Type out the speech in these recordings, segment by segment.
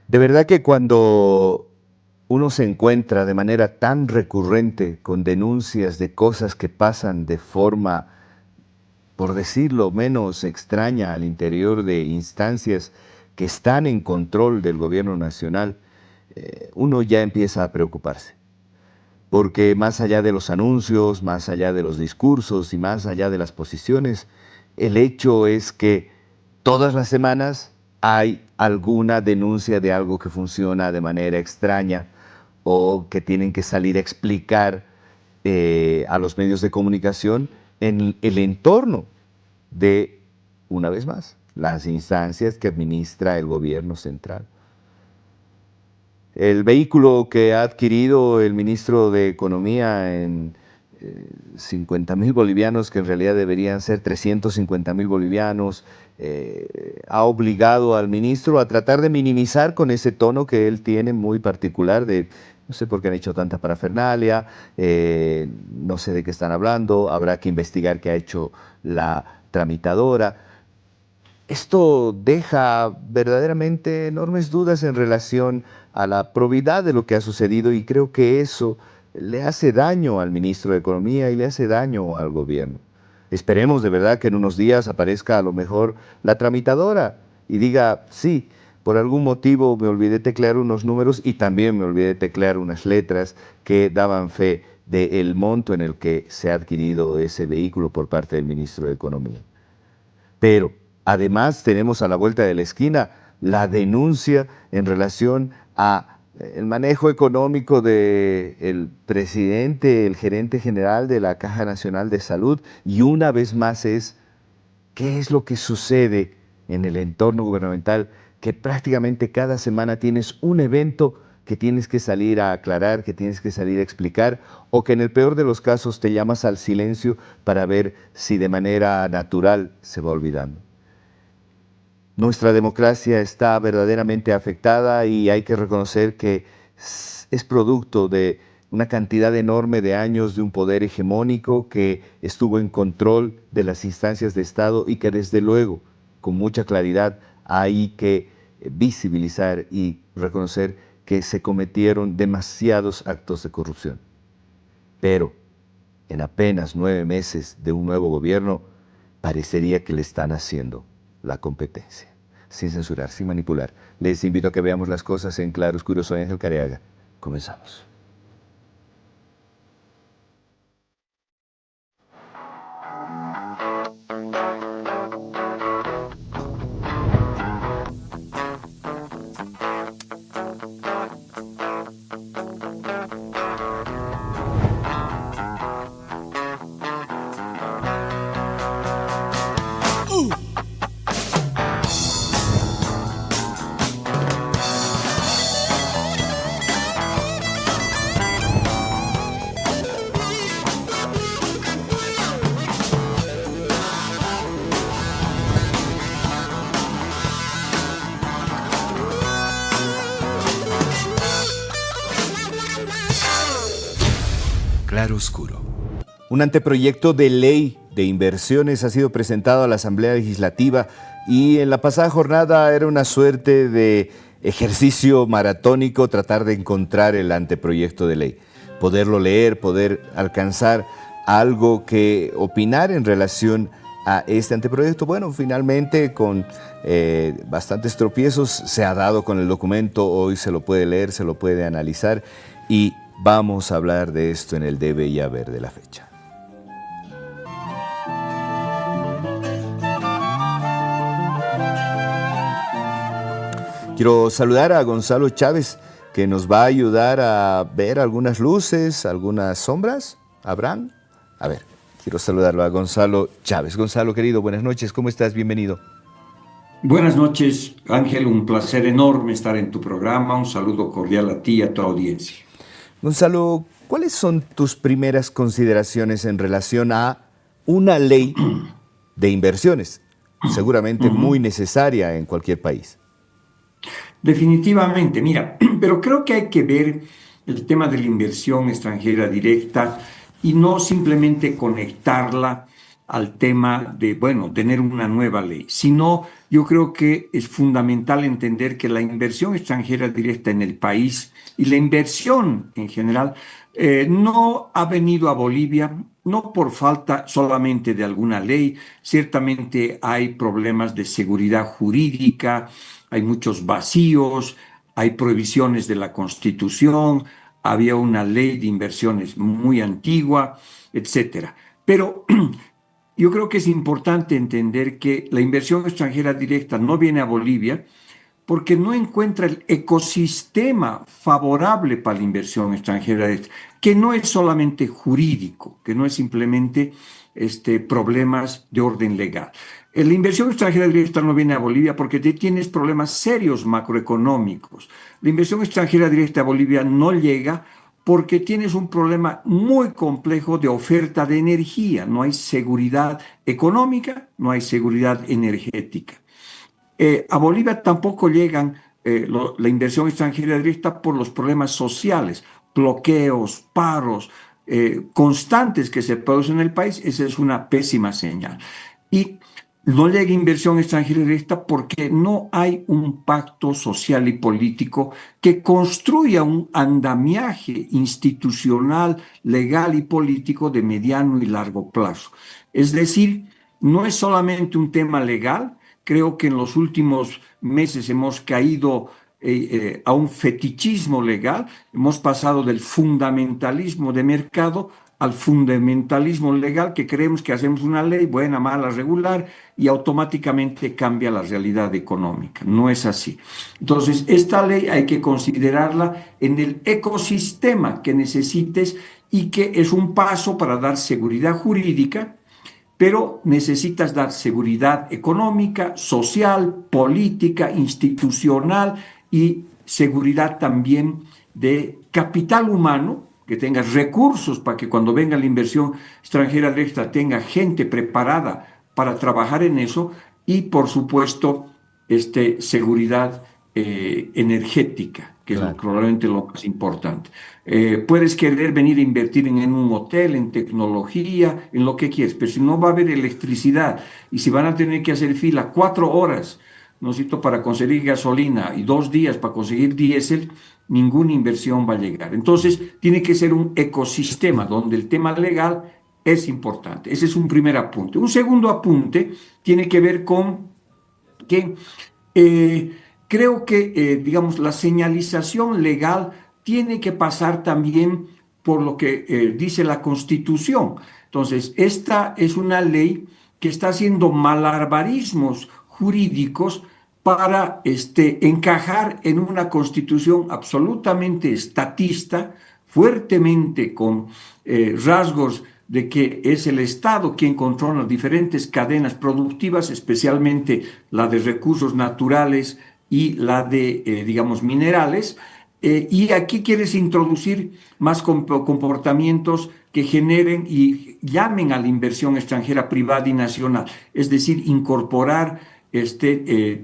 De verdad que cuando uno se encuentra de manera tan recurrente con denuncias de cosas que pasan de forma, por decirlo menos extraña, al interior de instancias que están en control del gobierno nacional, uno ya empieza a preocuparse. Porque más allá de los anuncios, más allá de los discursos y más allá de las posiciones, el hecho es que todas las semanas hay alguna denuncia de algo que funciona de manera extraña o que tienen que salir a explicar a los medios de comunicación en el entorno de, una vez más, las instancias que administra el gobierno central. El vehículo que ha adquirido el ministro de Economía en 50.000 bolivianos, que en realidad deberían ser 350.000 bolivianos, ha obligado al ministro a tratar de minimizar con ese tono que él tiene muy particular de no sé por qué han hecho tanta parafernalia, no sé de qué están hablando, habrá que investigar qué ha hecho la tramitadora. Esto deja verdaderamente enormes dudas en relación a la probidad de lo que ha sucedido y creo que eso le hace daño al ministro de Economía y le hace daño al gobierno. Esperemos de verdad que en unos días aparezca a lo mejor la tramitadora y diga, sí, por algún motivo me olvidé teclear unos números y también me olvidé teclear unas letras que daban fe del monto en el que se ha adquirido ese vehículo por parte del ministro de Economía. Pero además tenemos a la vuelta de la esquina la denuncia en relación a el manejo económico del presidente, el gerente general de la Caja Nacional de Salud, y una vez más es qué es lo que sucede en el entorno gubernamental, que prácticamente cada semana tienes un evento que tienes que salir a aclarar, que tienes que salir a explicar, o que en el peor de los casos te llamas al silencio para ver si de manera natural se va olvidando. Nuestra democracia está verdaderamente afectada y hay que reconocer que es producto de una cantidad enorme de años de un poder hegemónico que estuvo en control de las instancias de Estado y que desde luego, con mucha claridad, hay que visibilizar y reconocer que se cometieron demasiados actos de corrupción. Pero en apenas 9 meses de un nuevo gobierno, parecería que le están haciendo la competencia. Sin censurar, sin manipular. Les invito a que veamos las cosas en claro oscuro. Soy Ángel Careaga. Comenzamos. Claro oscuro. Un anteproyecto de ley de inversiones ha sido presentado a la Asamblea Legislativa y en la pasada jornada era una suerte de ejercicio maratónico tratar de encontrar el anteproyecto de ley, poderlo leer, poder alcanzar algo que opinar en relación a este anteproyecto. Bueno, finalmente con bastantes tropiezos se ha dado con el documento, hoy se lo puede leer, se lo puede analizar y vamos a hablar de esto en el debe y haber de la fecha. Quiero saludar a Gonzalo Chávez, que nos va a ayudar a ver algunas luces, algunas sombras. ¿Habrán? A ver, quiero saludarlo a Gonzalo Chávez. Gonzalo, querido, buenas noches. ¿Cómo estás? Bienvenido. Buenas noches, Ángel. Un placer enorme estar en tu programa. Un saludo cordial a ti y a tu audiencia. Gonzalo, ¿cuáles son tus primeras consideraciones en relación a una ley de inversiones? Seguramente muy necesaria en cualquier país. Definitivamente, mira, pero creo que hay que ver el tema de la inversión extranjera directa y no simplemente conectarla al tema de, bueno, tener una nueva ley, sino yo creo que es fundamental entender que la inversión extranjera directa en el país y la inversión en general no ha venido a Bolivia, no por falta solamente de alguna ley, ciertamente hay problemas de seguridad jurídica, hay muchos vacíos, hay prohibiciones de la Constitución, había una ley de inversiones muy antigua, etcétera. Pero yo creo que es importante entender que la inversión extranjera directa no viene a Bolivia porque no encuentra el ecosistema favorable para la inversión extranjera, que no es solamente jurídico, que no es simplemente problemas de orden legal. La inversión extranjera directa no viene a Bolivia porque tienes problemas serios macroeconómicos. La inversión extranjera directa a Bolivia no llega porque tienes un problema muy complejo de oferta de energía. No hay seguridad económica, no hay seguridad energética. A Bolivia tampoco llegan la inversión extranjera directa por los problemas sociales, bloqueos, paros constantes que se producen en el país. Esa es una pésima señal. Y no llega inversión extranjera directa porque no hay un pacto social y político que construya un andamiaje institucional, legal y político de mediano y largo plazo. Es decir, no es solamente un tema legal. Creo que en los últimos meses hemos caído a un fetichismo legal, hemos pasado del fundamentalismo de mercado al fundamentalismo legal, que creemos que hacemos una ley buena, mala, regular, y automáticamente cambia la realidad económica. No es así. Entonces, esta ley hay que considerarla en el ecosistema que necesites y que es un paso para dar seguridad jurídica, pero necesitas dar seguridad económica, social, política, institucional y seguridad también de capital humano, que tengas recursos para que cuando venga la inversión extranjera directa tenga gente preparada para trabajar en eso y, por supuesto, seguridad energética, que es Claro. probablemente lo más importante. Puedes querer venir a invertir en un hotel, en tecnología, en lo que quieres, pero si no va a haber electricidad y si van a tener que hacer fila 4 horas, ¿no es cierto?, para conseguir gasolina y 2 días para conseguir diésel, ninguna inversión va a llegar. Entonces, tiene que ser un ecosistema donde el tema legal es importante. Ese es un primer apunte. Un segundo apunte tiene que ver con que creo que, digamos, la señalización legal tiene que pasar también por lo que dice la Constitución. Entonces, esta es una ley que está haciendo malabarismos jurídicos para encajar en una constitución absolutamente estatista, fuertemente con rasgos de que es el Estado quien controla diferentes cadenas productivas, especialmente la de recursos naturales y la de, digamos, minerales. Y aquí quieres introducir más comportamientos que generen y llamen a la inversión extranjera privada y nacional, es decir, incorporar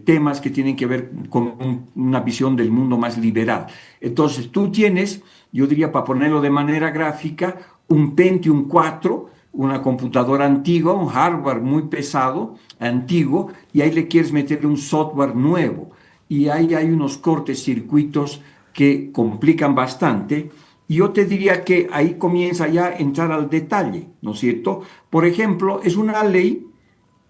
temas que tienen que ver con una visión del mundo más liberal. Entonces, tú tienes, yo diría, para ponerlo de manera gráfica, un Pentium 4, una computadora antigua, un hardware muy pesado, antiguo, y ahí le quieres meter un software nuevo. Y ahí hay unos cortes circuitos que complican bastante. Y yo te diría que ahí comienza ya a entrar al detalle, ¿no es cierto? Por ejemplo, es una ley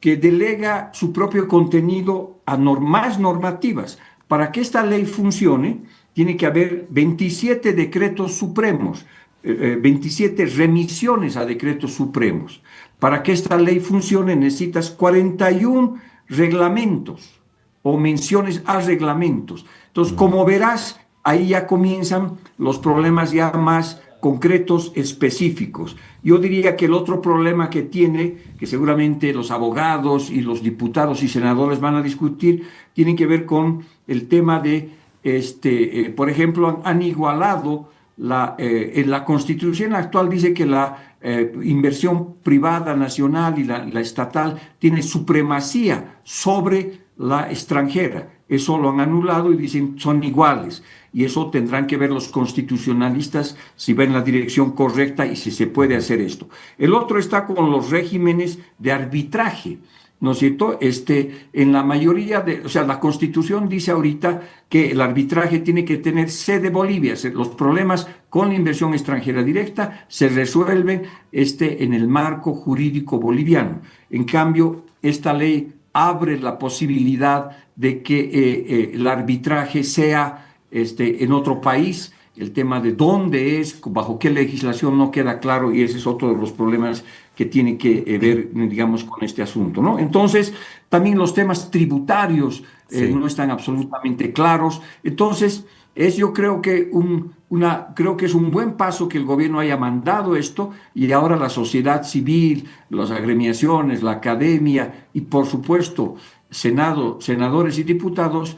que delega su propio contenido a más normativas. Para que esta ley funcione, tiene que haber 27 decretos supremos, 27 remisiones a decretos supremos. Para que esta ley funcione, necesitas 41 reglamentos o menciones a reglamentos. Entonces, como verás, ahí ya comienzan los problemas ya más concretos, específicos. Yo diría que el otro problema que tiene, que seguramente los abogados y los diputados y senadores van a discutir, tiene que ver con el tema de, por ejemplo, han igualado en la Constitución actual dice que la inversión privada nacional y la estatal tiene supremacía sobre la extranjera. Eso lo han anulado y dicen son iguales. Y eso tendrán que ver los constitucionalistas si va en la dirección correcta y si se puede hacer esto. El otro está con los regímenes de arbitraje. ¿No es cierto? En la mayoría o sea, la Constitución dice ahorita que el arbitraje tiene que tener sede Bolivia. Los problemas con la inversión extranjera directa se resuelven en el marco jurídico boliviano. En cambio, esta ley abre la posibilidad de que el arbitraje sea en otro país. El tema de dónde es, bajo qué legislación no queda claro y ese es otro de los problemas que tiene que ver, digamos, con este asunto, ¿no? Entonces, también los temas tributarios Sí. no están absolutamente claros. Entonces, yo creo que creo que es un buen paso que el gobierno haya mandado esto y ahora la sociedad civil, las agremiaciones, la academia y, por supuesto, Senado, senadores y diputados,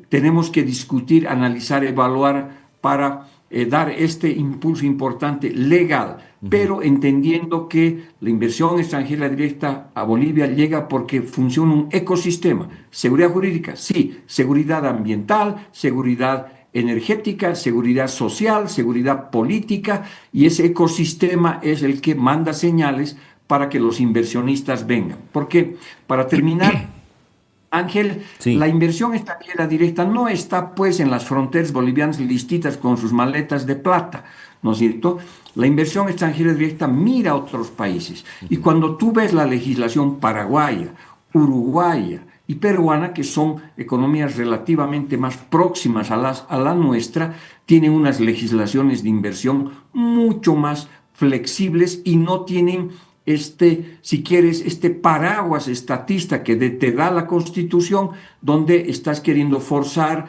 tenemos que discutir, analizar, evaluar para dar este impulso importante legal, Ujú. pero entendiendo que la inversión extranjera directa a Bolivia llega porque funciona un ecosistema. Seguridad jurídica, sí. Seguridad ambiental, seguridad energética, seguridad social, seguridad política, y ese ecosistema es el que manda señales para que los inversionistas vengan. Porque, para terminar, Ángel, la Sí. inversión extranjera directa no está pues en las fronteras bolivianas listitas con sus maletas de plata, ¿no es cierto? La inversión extranjera directa mira a otros países. Y Ujú. cuando tú ves la legislación paraguaya, uruguaya y peruana, que son economías relativamente más próximas a la nuestra, tienen unas legislaciones de inversión mucho más flexibles y no tienen si quieres, paraguas estatista que te da la Constitución, donde estás queriendo forzar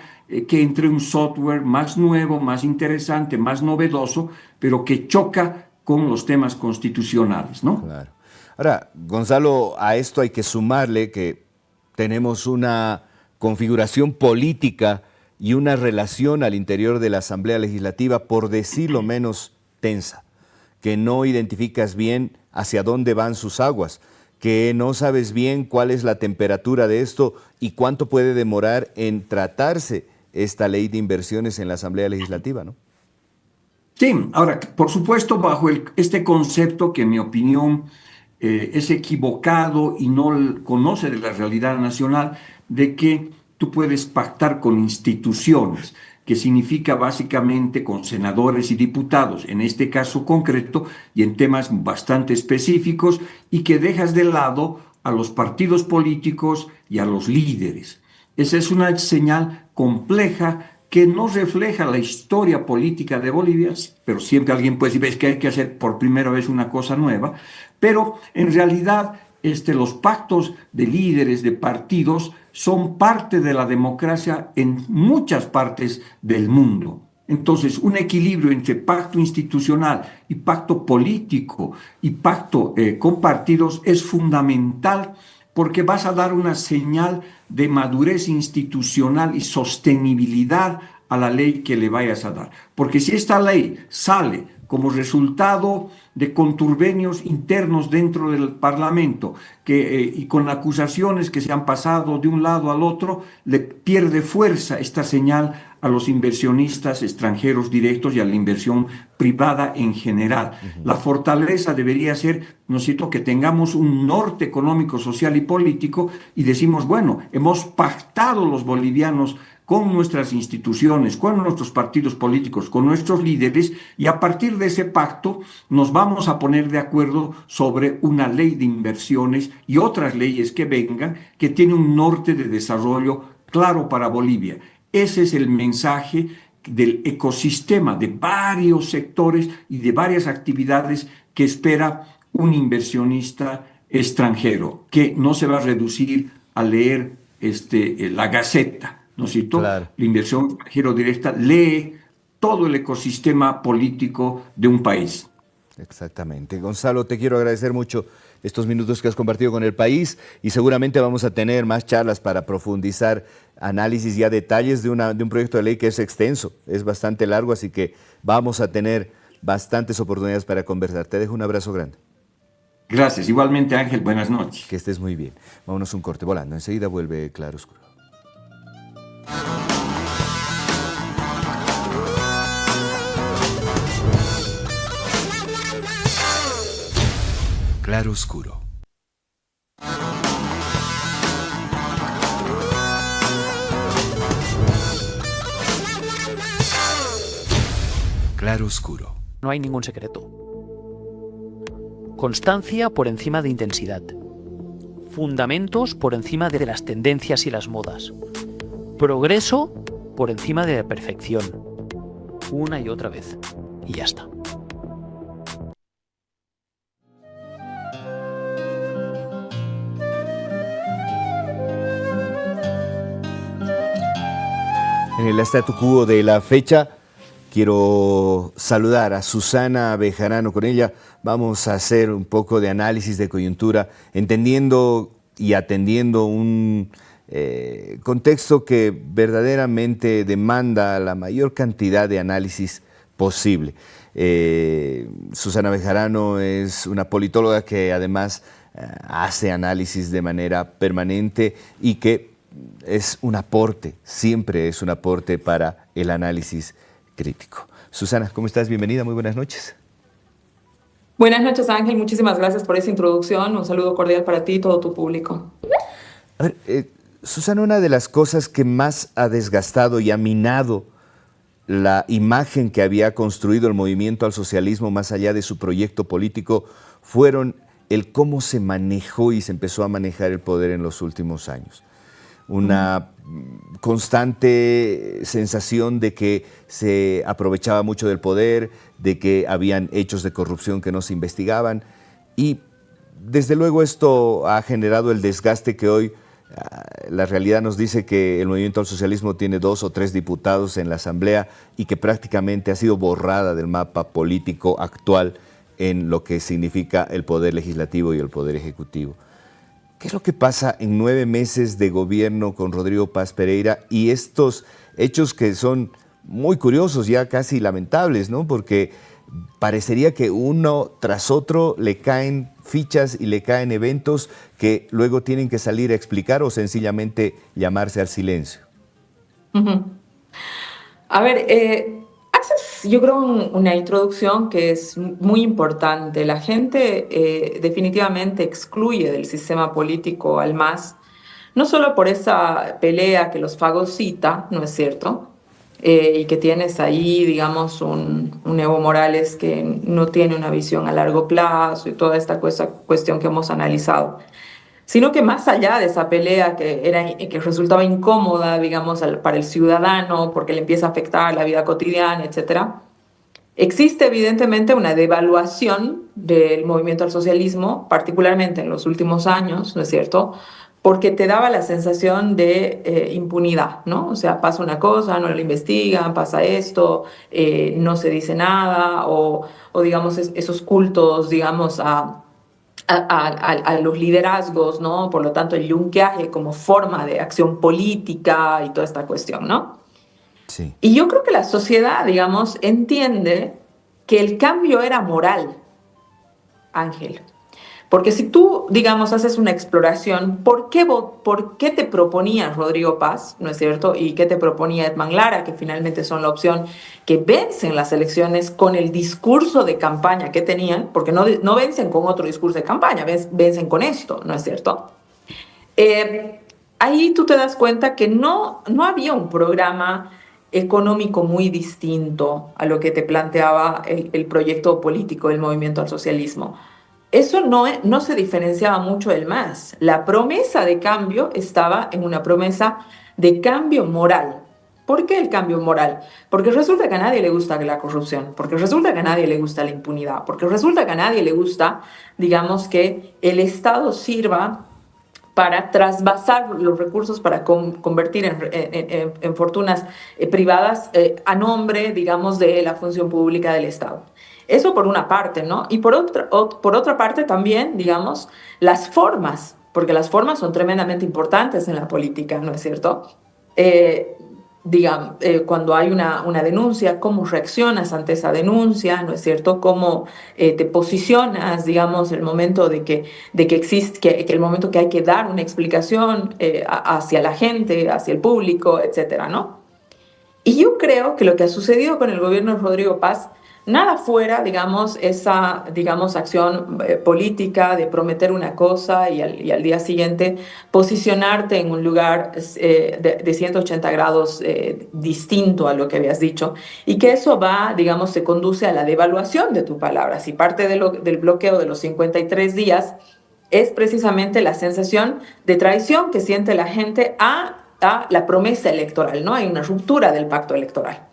que entre un software más nuevo, más interesante, más novedoso, pero que choca con los temas constitucionales, ¿no? Claro. Ahora, Gonzalo, a esto hay que sumarle que tenemos una configuración política y una relación al interior de la Asamblea Legislativa, por decirlo menos, tensa, que no identificas bien hacia dónde van sus aguas, que no sabes bien cuál es la temperatura de esto y cuánto puede demorar en tratarse esta ley de inversiones en la Asamblea Legislativa, ¿no? Sí, ahora, por supuesto, bajo este concepto que en mi opinión es equivocado y no conoce de la realidad nacional, de que tú puedes pactar con instituciones, que significa básicamente con senadores y diputados, en este caso concreto y en temas bastante específicos, y que dejas de lado a los partidos políticos y a los líderes. Esa es una señal compleja que no refleja la historia política de Bolivia, pero siempre alguien puede decir, ves que hay que hacer por primera vez una cosa nueva, pero en realidad los pactos de líderes de partidos son parte de la democracia en muchas partes del mundo. Entonces, un equilibrio entre pacto institucional y pacto político y pacto con partidos es fundamental porque vas a dar una señal de madurez institucional y sostenibilidad a la ley que le vayas a dar. Porque si esta ley sale como resultado de conturbios internos dentro del Parlamento y con acusaciones que se han pasado de un lado al otro, le pierde fuerza esta señal a los inversionistas extranjeros directos y a la inversión privada en general. Ujú. La fortaleza debería ser, ¿no es cierto?, que tengamos un norte económico, social y político y decimos, bueno, hemos pactado los bolivianos con nuestras instituciones, con nuestros partidos políticos, con nuestros líderes, y a partir de ese pacto nos vamos a poner de acuerdo sobre una ley de inversiones y otras leyes que vengan que tiene un norte de desarrollo claro para Bolivia. Ese es el mensaje del ecosistema de varios sectores y de varias actividades que espera un inversionista extranjero, que no se va a reducir a leer la Gaceta, ¿no es cierto? Claro. La inversión extranjera directa lee todo el ecosistema político de un país. Exactamente. Gonzalo, te quiero agradecer mucho estos minutos que has compartido con el país y seguramente vamos a tener más charlas para profundizar análisis y a detalles de un proyecto de ley que es extenso, es bastante largo, así que vamos a tener bastantes oportunidades para conversar. Te dejo un abrazo grande. Gracias. Igualmente, Ángel, buenas noches. Que estés muy bien. Vámonos un corte volando. Enseguida vuelve Claro Oscuro. Claro Oscuro. Claro Oscuro. No hay ningún secreto. Constancia por encima de intensidad. Fundamentos por encima de las tendencias y las modas. Progreso por encima de la perfección. Una y otra vez. Y ya está. En el statu quo de la fecha, quiero saludar a Susana Bejarano. Con ella vamos a hacer un poco de análisis de coyuntura, entendiendo y atendiendo un contexto que verdaderamente demanda la mayor cantidad de análisis posible. Susana Bejarano es una politóloga que además hace análisis de manera permanente y que es un aporte, siempre es un aporte para el análisis crítico. Susana, ¿cómo estás? Bienvenida, muy buenas noches. Buenas noches, Ángel. Muchísimas gracias por esa introducción. Un saludo cordial para ti y todo tu público. A ver, Susana, una de las cosas que más ha desgastado y ha minado la imagen que había construido el movimiento al socialismo más allá de su proyecto político fueron el cómo se manejó y se empezó a manejar el poder en los últimos años. Una constante sensación de que se aprovechaba mucho del poder, de que habían hechos de corrupción que no se investigaban y desde luego esto ha generado el desgaste que hoy la realidad nos dice que el movimiento al socialismo tiene 2 o 3 diputados en la Asamblea y que prácticamente ha sido borrada del mapa político actual en lo que significa el poder legislativo y el poder ejecutivo. ¿Qué es lo que pasa en 9 meses de gobierno con Rodrigo Paz Pereira y estos hechos que son muy curiosos, ya casi lamentables, ¿no? Porque parecería que uno tras otro le caen fichas y le caen eventos que luego tienen que salir a explicar o sencillamente llamarse al silencio. A ver, haces yo creo una introducción que es muy importante. La gente definitivamente excluye del sistema político al MAS, no solo por esa pelea que los fagocita, ¿no es cierto? Y que tienes ahí, digamos, un Evo Morales que no tiene una visión a largo plazo y toda esta cuestión que hemos analizado, sino que más allá de esa pelea que resultaba incómoda, digamos, para el ciudadano, porque le empieza a afectar la vida cotidiana, etcétera, existe evidentemente una devaluación del movimiento al socialismo, particularmente en los últimos años, ¿no es cierto?, porque te daba la sensación de impunidad, ¿no? O sea, pasa una cosa, no lo investigan, pasa esto, no se dice nada, o digamos, esos cultos, digamos, a los liderazgos, ¿no? Por lo tanto, el yunqueaje como forma de acción política y toda esta cuestión, ¿no? Sí. Y yo creo que la sociedad, digamos, entiende que el cambio era moral, Ángel. Porque si tú, digamos, haces una exploración, ¿por qué te proponía Rodrigo Paz, no es cierto? Y qué te proponía Edman Lara, que finalmente son la opción que vencen las elecciones con el discurso de campaña que tenían, porque no vencen con otro discurso de campaña, vencen con esto, ¿no es cierto? Ahí tú te das cuenta que no había un programa económico muy distinto a lo que te planteaba el proyecto político del movimiento al socialismo. Eso no se diferenciaba mucho del MAS. La promesa de cambio estaba en una promesa de cambio moral. ¿Por qué el cambio moral? Porque resulta que a nadie le gusta la corrupción, porque resulta que a nadie le gusta la impunidad, porque resulta que a nadie le gusta, digamos, que el Estado sirva para trasvasar los recursos para convertir en fortunas privadas a nombre, digamos, de la función pública del Estado. Eso por una parte, ¿no? Y por otra parte también, digamos, las formas, porque las formas son tremendamente importantes en la política, ¿no es cierto? digamos, cuando hay una denuncia, cómo reaccionas ante esa denuncia, ¿no es cierto? Cómo te posicionas, digamos, el momento de que existe, que el momento que hay que dar una explicación hacia la gente, hacia el público, etcétera, ¿no? Y yo creo que lo que ha sucedido con el gobierno de Rodrigo Paz, nada fuera, digamos, esa, digamos, acción política de prometer una cosa y al día siguiente posicionarte en un lugar de 180 grados distinto a lo que habías dicho, y que eso va, digamos, se conduce a la devaluación de tu palabra. Si parte del bloqueo de los 53 días es precisamente la sensación de traición que siente la gente a la promesa electoral, ¿no? Hay una ruptura del pacto electoral.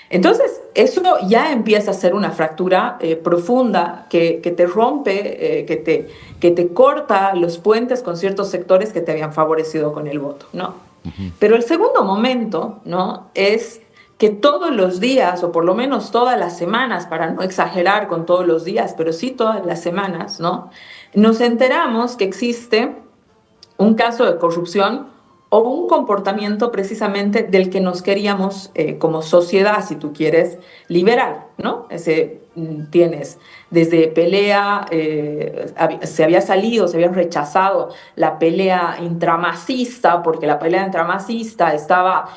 Entonces, eso ya empieza a ser una fractura profunda que te rompe, que te corta los puentes con ciertos sectores que te habían favorecido con el voto, ¿no? Pero el segundo momento, ¿no? Es que todos los días, o por lo menos todas las semanas, para no exagerar con todos los días, pero sí todas las semanas, ¿no? Nos enteramos que existe un caso de corrupción o un comportamiento precisamente del que nos queríamos como sociedad, si tú quieres, liberar, ¿no? Tienes desde pelea, se había rechazado la pelea intramasista, porque la pelea intramasista estaba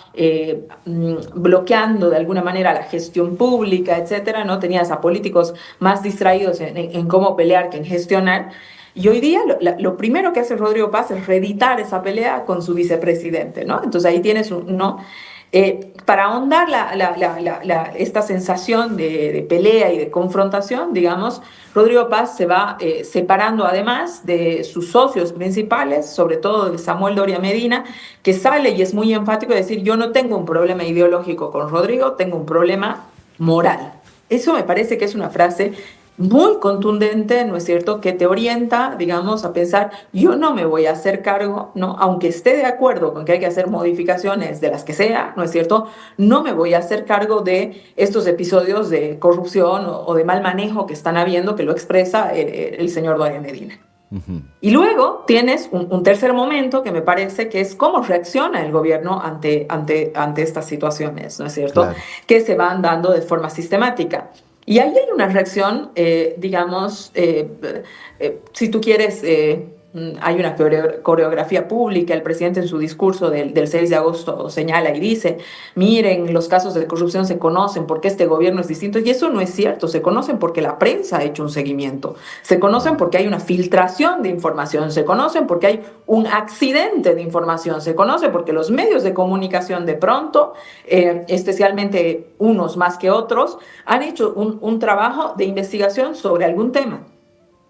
bloqueando de alguna manera la gestión pública, etcétera, ¿no? Tenías a políticos más distraídos en cómo pelear que en gestionar. Y hoy día lo primero que hace Rodrigo Paz es reeditar esa pelea con su vicepresidente, ¿no? Entonces ahí tienes ¿no? Para ahondar esta sensación de pelea y de confrontación, digamos, Rodrigo Paz se va separando además de sus socios principales, sobre todo de Samuel Doria Medina, que sale y es muy enfático de decir: yo no tengo un problema ideológico con Rodrigo, tengo un problema moral. Eso me parece que es una frase muy contundente, ¿no es cierto?, que te orienta, digamos, a pensar: yo no me voy a hacer cargo, ¿no? Aunque esté de acuerdo con que hay que hacer modificaciones de las que sea, ¿no es cierto?, no me voy a hacer cargo de estos episodios de corrupción o de mal manejo que están habiendo, que lo expresa el señor Doria Medina. Y luego tienes un tercer momento que me parece que es cómo reacciona el gobierno ante estas situaciones, ¿no es cierto?, Claro. que se van dando de forma sistemática. Y ahí hay una reacción, digamos, si tú quieres, hay una coreografía pública. El presidente en su discurso del 6 de agosto señala y dice: miren, los casos de corrupción se conocen porque este gobierno es distinto. Y eso no es cierto, se conocen porque la prensa ha hecho un seguimiento, se conocen porque hay una filtración de información, se conocen porque hay un accidente de información, se conoce porque los medios de comunicación de pronto, especialmente unos más que otros, han hecho un trabajo de investigación sobre algún tema.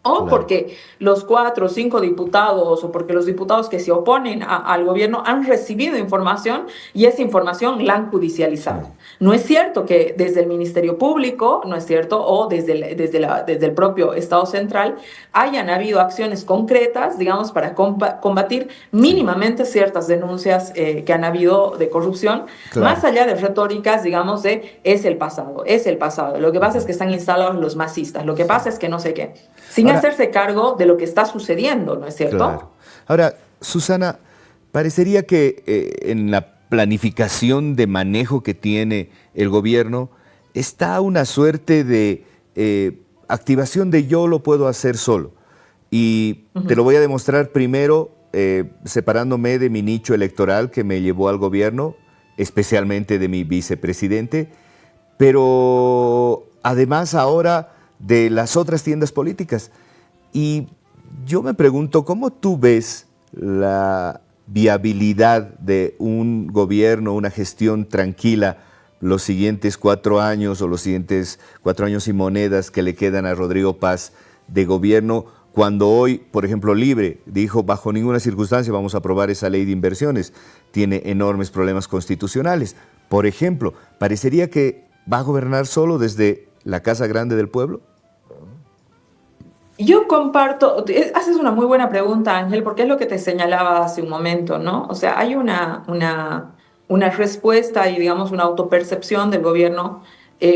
O Claro. porque los 4 o 5 diputados, o porque los diputados que se oponen al gobierno han recibido información y esa información la han judicializado. Sí. No es cierto que desde el Ministerio Público, no es cierto, o desde el propio Estado Central hayan habido acciones concretas, digamos, para combatir mínimamente ciertas denuncias que han habido de corrupción, Claro. más allá de retóricas, digamos, de es el pasado, es el pasado. Lo que pasa es que están instalados los masistas, lo que pasa es que no sé qué. Sin Ahora, hacerse cargo de lo que está sucediendo, ¿no es cierto? claro. Ahora, Susana, parecería que en la planificación de manejo que tiene el gobierno está una suerte de activación de yo lo puedo hacer solo. Y te lo voy a demostrar primero separándome de mi nicho electoral que me llevó al gobierno, especialmente de mi vicepresidente, pero además ahora de las otras tiendas políticas. Y yo me pregunto, ¿cómo tú ves la viabilidad de un gobierno, una gestión tranquila los siguientes 4 años o los siguientes 4 años y monedas que le quedan a Rodrigo Paz de gobierno, cuando hoy, por ejemplo, Libre dijo: bajo ninguna circunstancia vamos a aprobar esa ley de inversiones, tiene enormes problemas constitucionales? Por ejemplo, ¿parecería que va a gobernar solo desde la Casa Grande del Pueblo? Yo comparto, haces una muy buena pregunta, Ángel, porque es lo que te señalaba hace un momento, ¿no? O sea, hay una respuesta y, digamos, una autopercepción del gobierno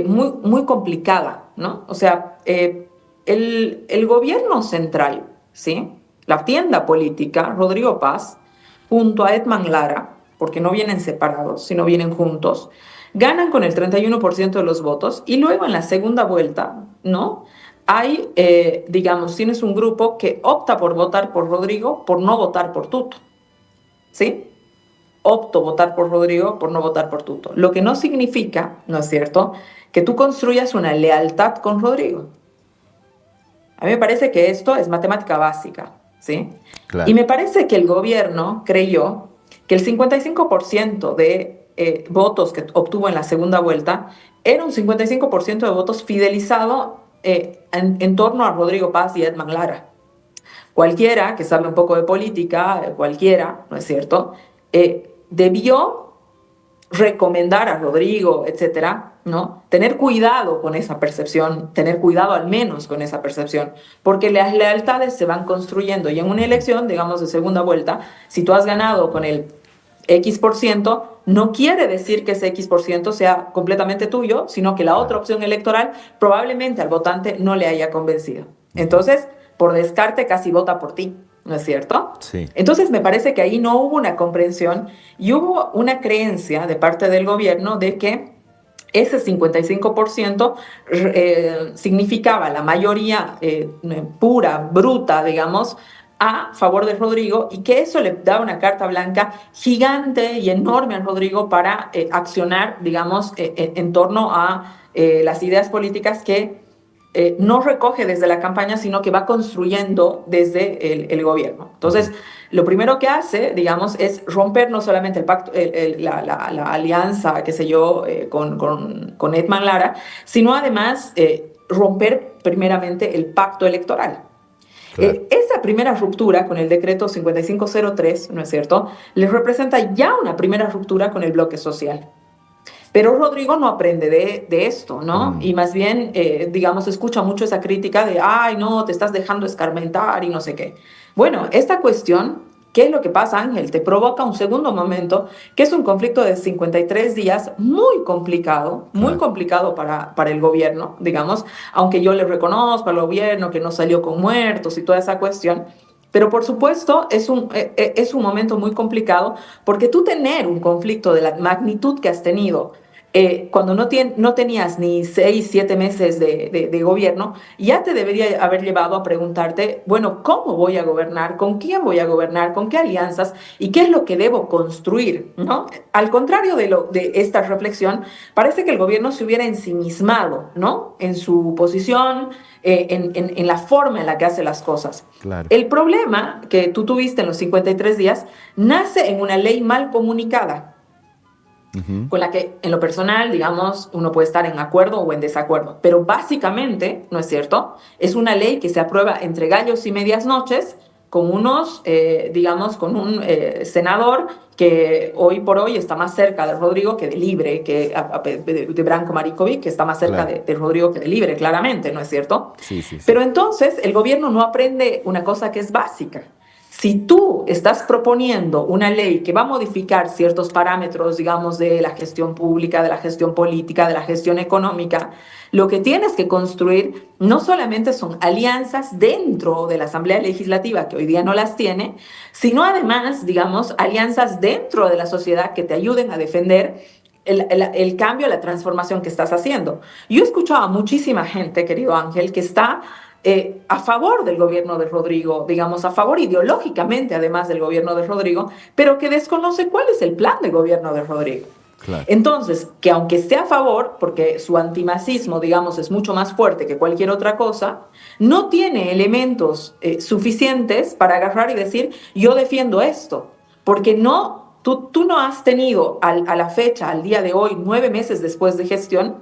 muy, muy complicada, ¿no? O sea, el gobierno central, ¿sí?, la tienda política, Rodrigo Paz, junto a Edman Lara, porque no vienen separados, sino vienen juntos, ganan con el 31% de los votos y luego en la segunda vuelta, ¿no? Hay, digamos, tienes un grupo que opta por votar por Rodrigo por no votar por Tuto, ¿sí? Opto votar por Rodrigo por no votar por Tuto. Lo que no significa, ¿no es cierto?, que tú construyas una lealtad con Rodrigo. A mí me parece que esto es matemática básica, ¿sí? Claro. Y me parece que el gobierno creyó que el 55% de votos que obtuvo en la segunda vuelta era un 55% de votos fidelizado en torno a Rodrigo Paz y Edman Lara. Cualquiera que sabe un poco de política, cualquiera, ¿no es cierto?, debió recomendar a Rodrigo, etcétera, ¿no? Tener cuidado con esa percepción, tener cuidado al menos con esa percepción, porque las lealtades se van construyendo y en una elección, digamos, de segunda vuelta, si tú has ganado con el X%, no quiere decir que ese X% sea completamente tuyo, sino que la otra opción electoral probablemente al votante no le haya convencido. Entonces, por descarte, casi vota por ti, ¿no es cierto? Sí. Entonces, me parece que ahí no hubo una comprensión y hubo una creencia de parte del gobierno de que ese 55% significaba la mayoría pura, bruta, digamos, a favor de Rodrigo y que eso le daba una carta blanca gigante y enorme a Rodrigo para accionar, digamos, en torno a las ideas políticas que no recoge desde la campaña, sino que va construyendo desde el gobierno. Entonces, lo primero que hace, digamos, es romper no solamente el pacto, la alianza, qué sé yo, con Edman Lara, sino además romper primeramente el pacto electoral. Claro. Esa primera ruptura con el decreto 5503, ¿no es cierto?, les representa ya una primera ruptura con el bloque social. Pero Rodrigo no aprende de esto, ¿no? Y más bien, digamos, escucha mucho esa crítica de, ay, no, te estás dejando escarmentar y no sé qué. Bueno, esta cuestión, ¿qué es lo que pasa, Ángel? Te provoca un segundo momento, que es un conflicto de 53 días muy Claro. complicado para el gobierno, digamos, aunque yo le reconozco al gobierno que no salió con muertos y toda esa cuestión. Pero por supuesto es un momento muy complicado porque tú tener un conflicto de la magnitud que has tenido cuando no tenías ni 6, 7 meses de gobierno, ya te debería haber llevado a preguntarte, bueno, ¿cómo voy a gobernar? ¿Con quién voy a gobernar? ¿Con qué alianzas? ¿Y qué es lo que debo construir? ¿No? Al contrario de esta reflexión, parece que el gobierno se hubiera ensimismado, ¿no?, en su posición, en la forma en la que hace las cosas. Claro. El problema que tú tuviste en los 53 días nace en una ley mal comunicada, con la que en lo personal, digamos, uno puede estar en acuerdo o en desacuerdo, pero básicamente, ¿no es cierto?, es una ley que se aprueba entre gallos y medias noches con unos, digamos, con un senador que hoy por hoy está más cerca de Rodrigo que de Libre, de Branko Marikovic, que está más cerca Claro. de Rodrigo que de Libre, claramente, ¿no es cierto? Sí, sí, sí. Pero entonces el gobierno no aprende una cosa que es básica. Si tú estás proponiendo una ley que va a modificar ciertos parámetros, digamos, de la gestión pública, de la gestión política, de la gestión económica, lo que tienes que construir no solamente son alianzas dentro de la Asamblea Legislativa, que hoy día no las tiene, sino además, digamos, alianzas dentro de la sociedad que te ayuden a defender el cambio, la transformación que estás haciendo. Yo he escuchado a muchísima gente, querido Ángel, que está a favor del gobierno de Rodrigo, digamos, a favor ideológicamente además del gobierno de Rodrigo, pero que desconoce cuál es el plan de gobierno de Rodrigo. Claro. Entonces, que aunque esté a favor, porque su antimacismo, digamos, es mucho más fuerte que cualquier otra cosa, no tiene elementos suficientes para agarrar y decir, yo defiendo esto, porque no, tú no has tenido a la fecha, al día de hoy, 9 meses después de gestión,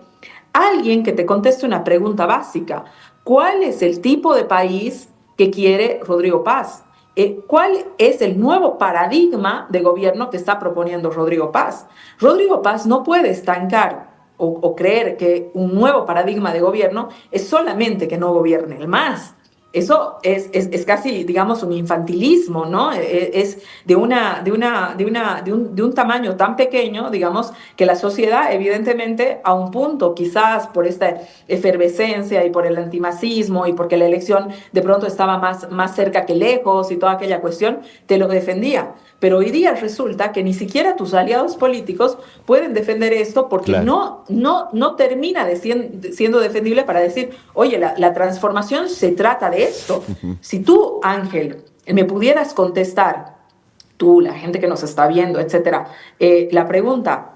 alguien que te conteste una pregunta básica. ¿Cuál es el tipo de país que quiere Rodrigo Paz? ¿Cuál es el nuevo paradigma de gobierno que está proponiendo Rodrigo Paz? Rodrigo Paz no puede estancar o creer que un nuevo paradigma de gobierno es solamente que no gobierne el MAS. eso es casi, digamos, un infantilismo, ¿no? Es de un tamaño tan pequeño, digamos, que la sociedad, evidentemente, a un punto, quizás por esta efervescencia y por el antimasismo y porque la elección de pronto estaba más cerca que lejos y toda aquella cuestión, te lo defendía. Pero hoy día resulta que ni siquiera tus aliados políticos pueden defender esto porque Claro. no termina siendo defendible para decir, oye, la transformación se trata de esto. Si tú, Ángel, me pudieras contestar, tú, la gente que nos está viendo, etcétera, la pregunta,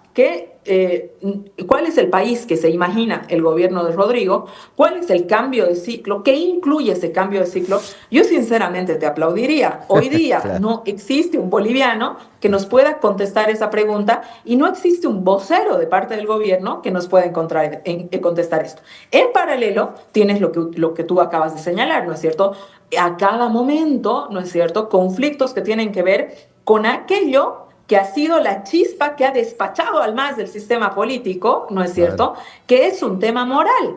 ¿cuál es el país que se imagina el gobierno de Rodrigo? ¿Cuál es el cambio de ciclo? ¿Qué incluye ese cambio de ciclo? Yo sinceramente te aplaudiría. Hoy día Claro. no existe un boliviano que nos pueda contestar esa pregunta y no existe un vocero de parte del gobierno que nos pueda contestar esto. En paralelo, tienes lo que tú acabas de señalar, ¿no es cierto? A cada momento, ¿no es cierto?, conflictos que tienen que ver con aquello que ha sido la chispa que ha despachado al MAS del sistema político, ¿no es Claro. cierto?, que es un tema moral.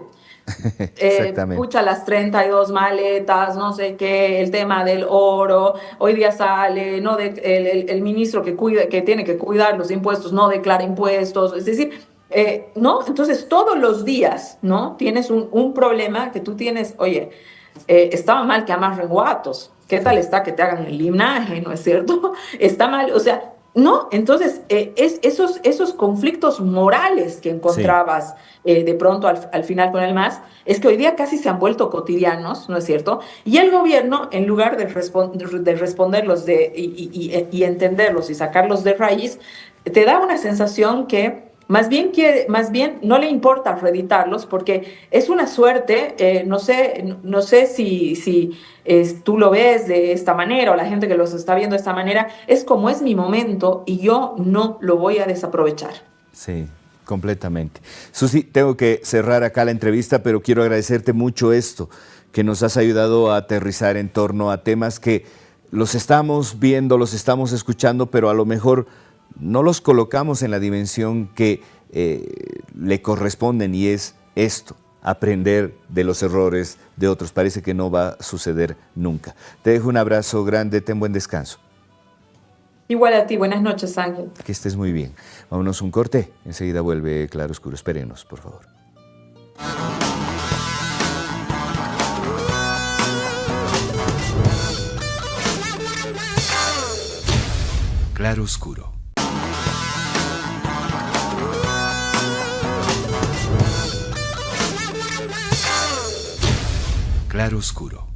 Exactamente. Pucha, las 32 maletas, no sé qué, el tema del oro, hoy día sale, ¿no? El ministro que tiene que cuidar los impuestos no declara impuestos, es decir, ¿no? Entonces todos los días, ¿no? Tienes un problema que tú tienes, oye, estaba mal que amarren guatos, ¿qué tal está que te hagan el linaje, ¿no es cierto? Está mal, o sea, ¿no? Entonces, esos conflictos morales que Sí. encontrabas de pronto al final con el MAS, es que hoy día casi se han vuelto cotidianos, ¿no es cierto? Y el gobierno, en lugar de responderlos y entenderlos y sacarlos de raíz, te da una sensación que más bien no le importa reeditarlos porque es una suerte, no sé si tú lo ves de esta manera o la gente que los está viendo de esta manera, es como es mi momento y yo no lo voy a desaprovechar. Sí, completamente. Susi, tengo que cerrar acá la entrevista, pero quiero agradecerte mucho esto, que nos has ayudado a aterrizar en torno a temas que los estamos viendo, los estamos escuchando, pero a lo mejor no los colocamos en la dimensión que le corresponden, y es esto: aprender de los errores de otros. Parece que no va a suceder nunca. Te dejo un abrazo grande, ten buen descanso. Igual a ti, buenas noches, Ángel. Que estés muy bien. Vámonos un corte, enseguida vuelve Claro Oscuro. Espérenos, por favor. Claro Oscuro. Claro Oscuro.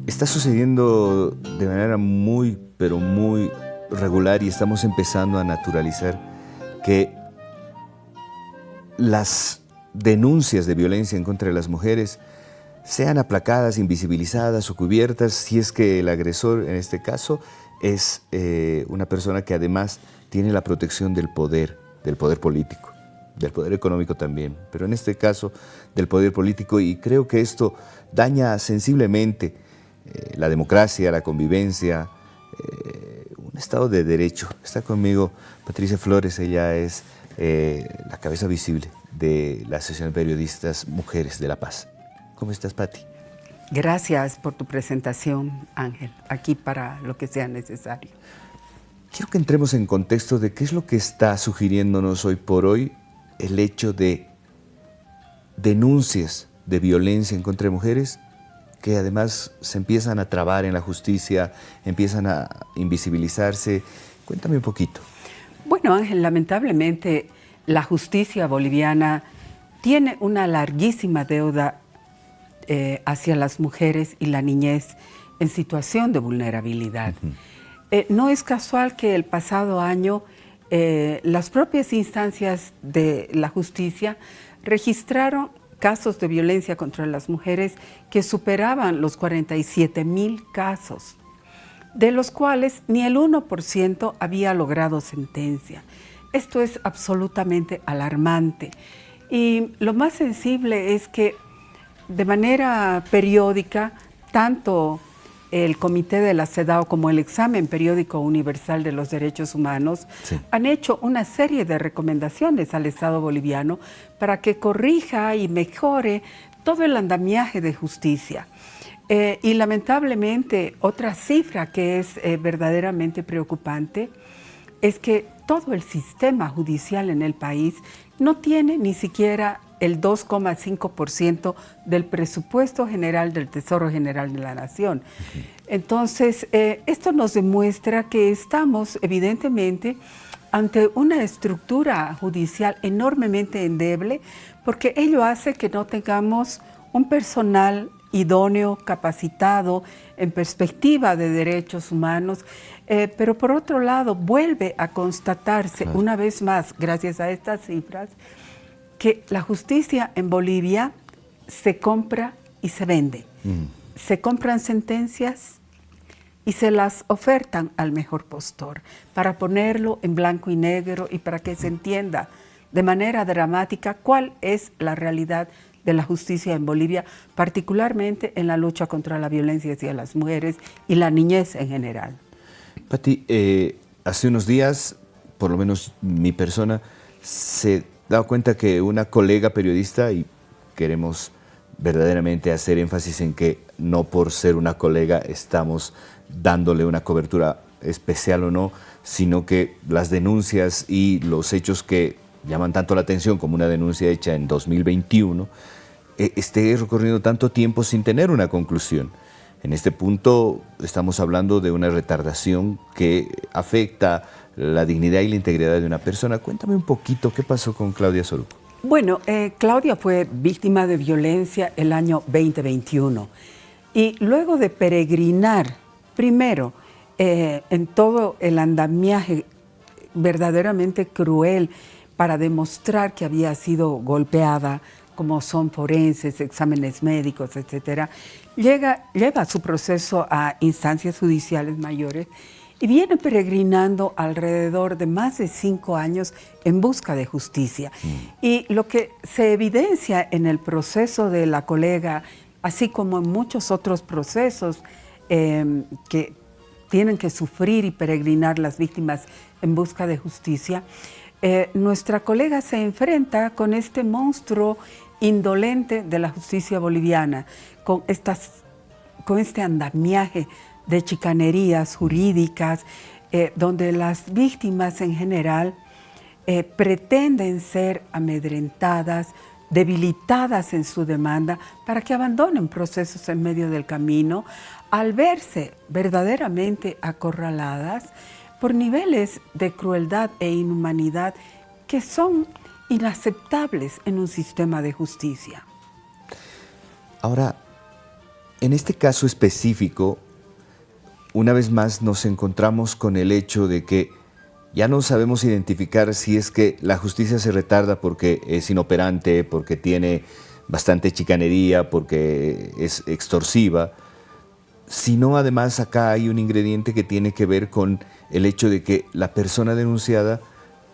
Está sucediendo de manera muy, pero muy regular, y estamos empezando a naturalizar que las denuncias de violencia en contra de las mujeres sean aplacadas, invisibilizadas o cubiertas, si es que el agresor, en este caso, es una persona que además tiene la protección del poder político, del poder económico también, pero en este caso del poder político. Y creo que esto daña sensiblemente la democracia, la convivencia, un Estado de Derecho. Está conmigo Patricia Flores, ella es la cabeza visible de la Asociación de Periodistas Mujeres de La Paz. ¿Cómo estás, Pati? Gracias por tu presentación, Ángel, aquí para lo que sea necesario. Quiero que entremos en contexto de qué es lo que está sugiriéndonos hoy por hoy el hecho de denuncias de violencia en contra de mujeres que además se empiezan a trabar en la justicia, empiezan a invisibilizarse. Cuéntame un poquito. Bueno, Ángel, lamentablemente la justicia boliviana tiene una larguísima deuda hacia las mujeres y la niñez en situación de vulnerabilidad. No es casual que el pasado año las propias instancias de la justicia registraron casos de violencia contra las mujeres que superaban los 47,000 casos, de los cuales ni el 1% había logrado sentencia. Esto es absolutamente alarmante. Y lo más sensible es que de manera periódica, tanto el Comité de la CEDAW como el Examen Periódico Universal de los Derechos Humanos han hecho una serie de recomendaciones al Estado boliviano para que corrija y mejore todo el andamiaje de justicia. Y lamentablemente otra cifra que es verdaderamente preocupante es que todo el sistema judicial en el país no tiene ni siquiera el 2,5% del presupuesto general del Tesoro General de la Nación. Entonces, esto nos demuestra que estamos evidentemente ante una estructura judicial enormemente endeble, porque ello hace que no tengamos un personal idóneo, capacitado, en perspectiva de derechos humanos, pero por otro lado vuelve a constatarse una vez más, gracias a estas cifras, que la justicia en Bolivia se compra y se vende. Se compran sentencias y se las ofertan al mejor postor para ponerlo en blanco y negro y para que se entienda de manera dramática cuál es la realidad de la justicia en Bolivia, particularmente en la lucha contra la violencia hacia las mujeres y la niñez en general. Pati, hace unos días, por lo menos mi persona, se da cuenta que una colega periodista, y queremos verdaderamente hacer énfasis en que no por ser una colega estamos dándole una cobertura especial o no, sino que las denuncias y los hechos que llaman tanto la atención como una denuncia hecha en 2021, esté recorriendo tanto tiempo sin tener una conclusión. En este punto estamos hablando de una retardación que afecta la dignidad y la integridad de una persona. Cuéntame un poquito qué pasó con Claudia Soruco. Bueno, Claudia fue víctima de violencia el año 2021 y luego de peregrinar primero en todo el andamiaje verdaderamente cruel para demostrar que había sido golpeada, como son forenses, exámenes médicos, etcétera, lleva su proceso a instancias judiciales mayores y viene peregrinando alrededor de más de 5 años en busca de justicia. Y lo que se evidencia en el proceso de la colega, así como en muchos otros procesos que tienen que sufrir y peregrinar las víctimas en busca de justicia, nuestra colega se enfrenta con este monstruo indolente de la justicia boliviana, con este andamiaje de chicanerías jurídicas, donde las víctimas en general pretenden ser amedrentadas, debilitadas en su demanda para que abandonen procesos en medio del camino, al verse verdaderamente acorraladas por niveles de crueldad e inhumanidad que son inaceptables en un sistema de justicia. Ahora, en este caso específico, una vez más nos encontramos con el hecho de que ya no sabemos identificar si es que la justicia se retarda porque es inoperante, porque tiene bastante chicanería, porque es extorsiva, sino además acá hay un ingrediente que tiene que ver con el hecho de que la persona denunciada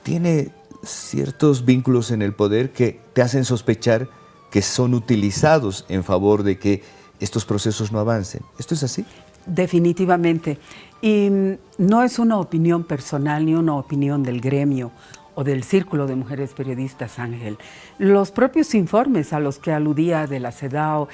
tiene ciertos vínculos en el poder que te hacen sospechar que son utilizados en favor de que estos procesos no avancen. ¿Esto es así? Definitivamente. Y no es una opinión personal ni una opinión del gremio o del Círculo de Mujeres Periodistas, Ángel. Los propios informes a los que aludía de la CEDAW,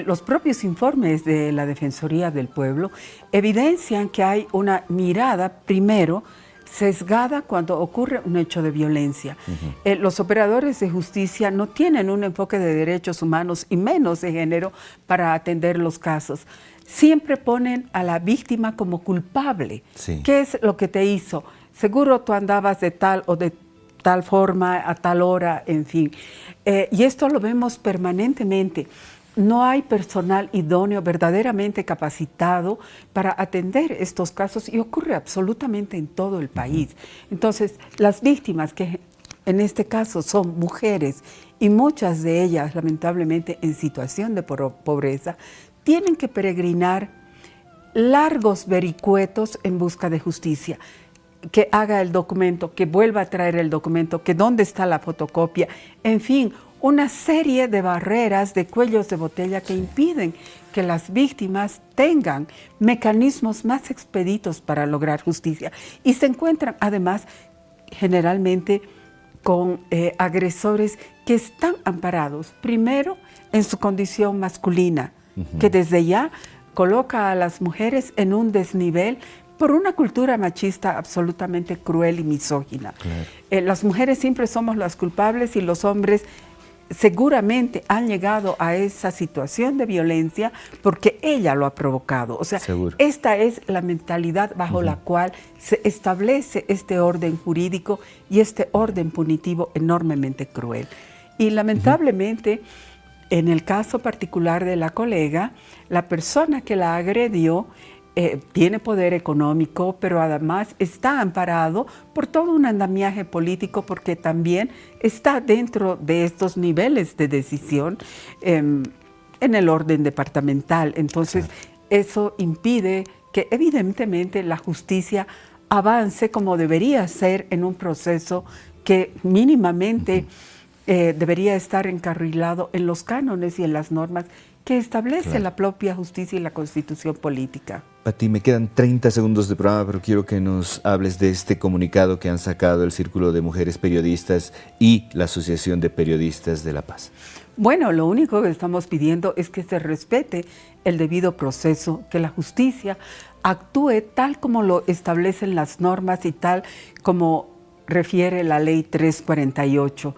los propios informes de la Defensoría del Pueblo, evidencian que hay una mirada, primero, sesgada cuando ocurre un hecho de violencia. Los operadores de justicia no tienen un enfoque de derechos humanos y menos de género para atender los casos. Siempre ponen a la víctima como culpable. Sí. ¿Qué es lo que te hizo? Seguro tú andabas de tal o de tal forma, a tal hora, en fin. Y esto lo vemos permanentemente. No hay personal idóneo, verdaderamente capacitado para atender estos casos y ocurre absolutamente en todo el país. Entonces, las víctimas, que en este caso son mujeres y muchas de ellas lamentablemente en situación de pobreza, tienen que peregrinar largos vericuetos en busca de justicia. Que haga el documento, que vuelva a traer el documento, que dónde está la fotocopia, en fin, una serie de barreras, de cuellos de botella que impiden que las víctimas tengan mecanismos más expeditos para lograr justicia. Y se encuentran además generalmente con agresores que están amparados, primero en su condición masculina, que desde ya coloca a las mujeres en un desnivel por una cultura machista absolutamente cruel y misógina. Claro. Las mujeres siempre somos las culpables y los hombres seguramente han llegado a esa situación de violencia porque ella lo ha provocado. O sea, seguro. Esta es la mentalidad bajo la cual se establece este orden jurídico y este orden punitivo enormemente cruel. Y lamentablemente, en el caso particular de la colega, la persona que la agredió tiene poder económico, pero además está amparado por todo un andamiaje político porque también está dentro de estos niveles de decisión en el orden departamental. Entonces, eso impide que evidentemente la justicia avance como debería ser en un proceso que mínimamente debería estar encarrilado en los cánones y en las normas que establece la propia justicia y la constitución política. Pati, me quedan 30 segundos de programa, pero quiero que nos hables de este comunicado que han sacado el Círculo de Mujeres Periodistas y la Asociación de Periodistas de La Paz. Bueno, lo único que estamos pidiendo es que se respete el debido proceso, que la justicia actúe tal como lo establecen las normas y tal como refiere la ley 348.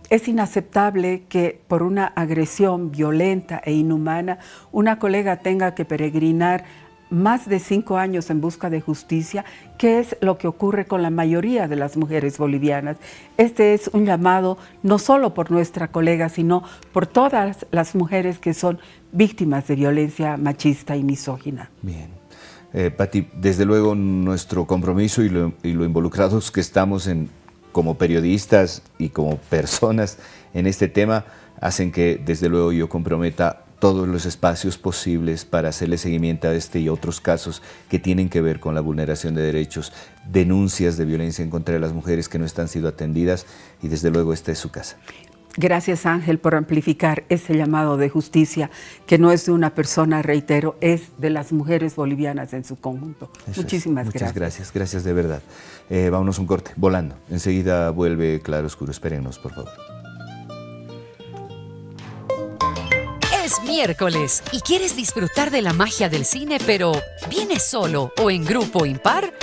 Es inaceptable que por una agresión violenta e inhumana una colega tenga que peregrinar más de 5 años en busca de justicia, que es lo que ocurre con la mayoría de las mujeres bolivianas. Este es un llamado no solo por nuestra colega, sino por todas las mujeres que son víctimas de violencia machista y misógina. Bien. Pati, desde luego nuestro compromiso y lo involucrados que estamos como periodistas y como personas en este tema hacen que desde luego yo comprometa todos los espacios posibles para hacerle seguimiento a este y otros casos que tienen que ver con la vulneración de derechos, denuncias de violencia en contra de las mujeres que no están siendo atendidas y desde luego esta es su casa. Gracias, Ángel, por amplificar ese llamado de justicia, que no es de una persona, reitero, es de las mujeres bolivianas en su conjunto. Muchísimas gracias. Muchas gracias, gracias de verdad. Vámonos un corte, volando. Enseguida vuelve Claro Oscuro. Espérennos, por favor. Es miércoles y quieres disfrutar de la magia del cine, pero ¿vienes solo o en grupo impar?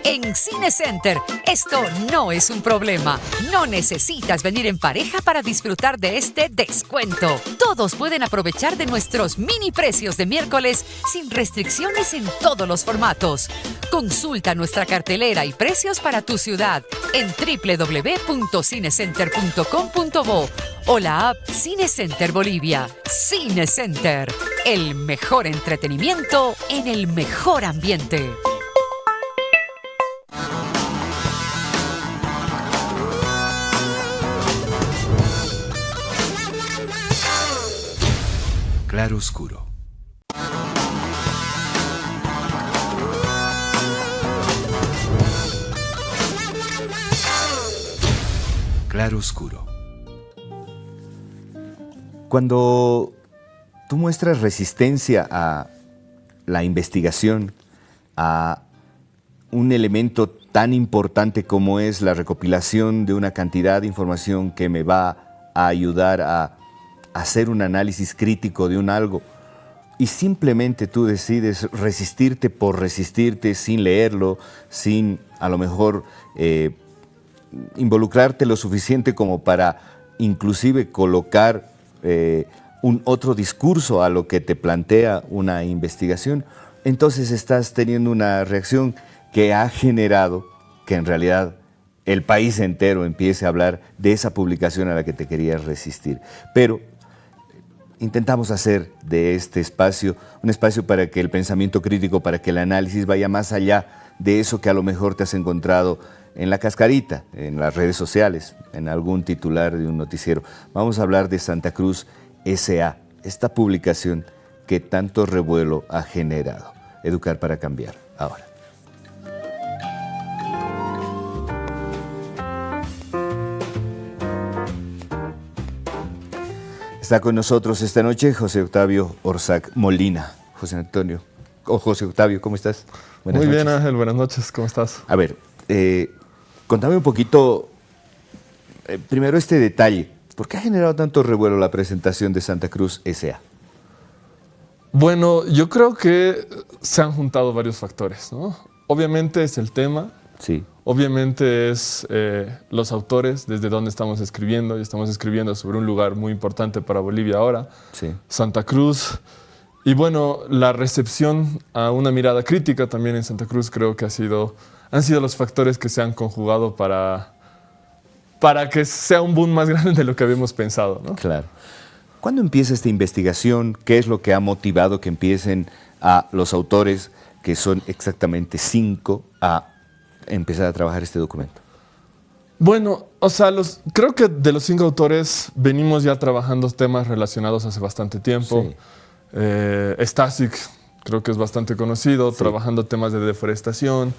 En Cine Center, esto no es un problema. No necesitas venir en pareja para disfrutar de este descuento. Todos pueden aprovechar de nuestros mini precios de miércoles sin restricciones en todos los formatos. Consulta nuestra cartelera y precios para tu ciudad en www.cinecenter.com.bo o la app Cine Center Bolivia. Cine Center, el mejor entretenimiento en el mejor ambiente. Claro Oscuro. Claro Oscuro. Cuando tú muestras resistencia a la investigación, a un elemento tan importante como es la recopilación de una cantidad de información que me va a ayudar a hacer un análisis crítico de un algo, y simplemente tú decides resistirte por resistirte sin leerlo, sin a lo mejor involucrarte lo suficiente como para inclusive colocar un otro discurso a lo que te plantea una investigación, entonces estás teniendo una reacción que ha generado que en realidad el país entero empiece a hablar de esa publicación a la que te querías resistir. Pero intentamos hacer de este espacio un espacio para que el pensamiento crítico, para que el análisis vaya más allá de eso que a lo mejor te has encontrado en la cascarita, en las redes sociales, en algún titular de un noticiero. Vamos a hablar de Santa Cruz S.A., esta publicación que tanto revuelo ha generado. Educar para cambiar, ahora. Está con nosotros esta noche José Octavio Orsac Molina. José Octavio, ¿cómo estás? Buenas noches. Muy bien, Ángel, buenas noches, ¿cómo estás? A ver, contame un poquito primero este detalle. ¿Por qué ha generado tanto revuelo la presentación de Santa Cruz S.A.? Bueno, yo creo que se han juntado varios factores, ¿no? Obviamente es el tema, Sí. obviamente es los autores, desde dónde estamos escribiendo, y estamos escribiendo sobre un lugar muy importante para Bolivia ahora, Sí. Santa Cruz. Y bueno, la recepción a una mirada crítica también en Santa Cruz creo que han sido los factores que se han conjugado para que sea un boom más grande de lo que habíamos pensado, ¿no? Claro. ¿Cuándo empieza esta investigación? ¿Qué es lo que ha motivado que empiecen a los autores, que son exactamente 5, a empezar a trabajar este documento? Bueno, o sea, creo que de los 5 autores venimos ya trabajando temas relacionados hace bastante tiempo. Sí. Stasic creo que es bastante conocido, Sí. trabajando temas de deforestación,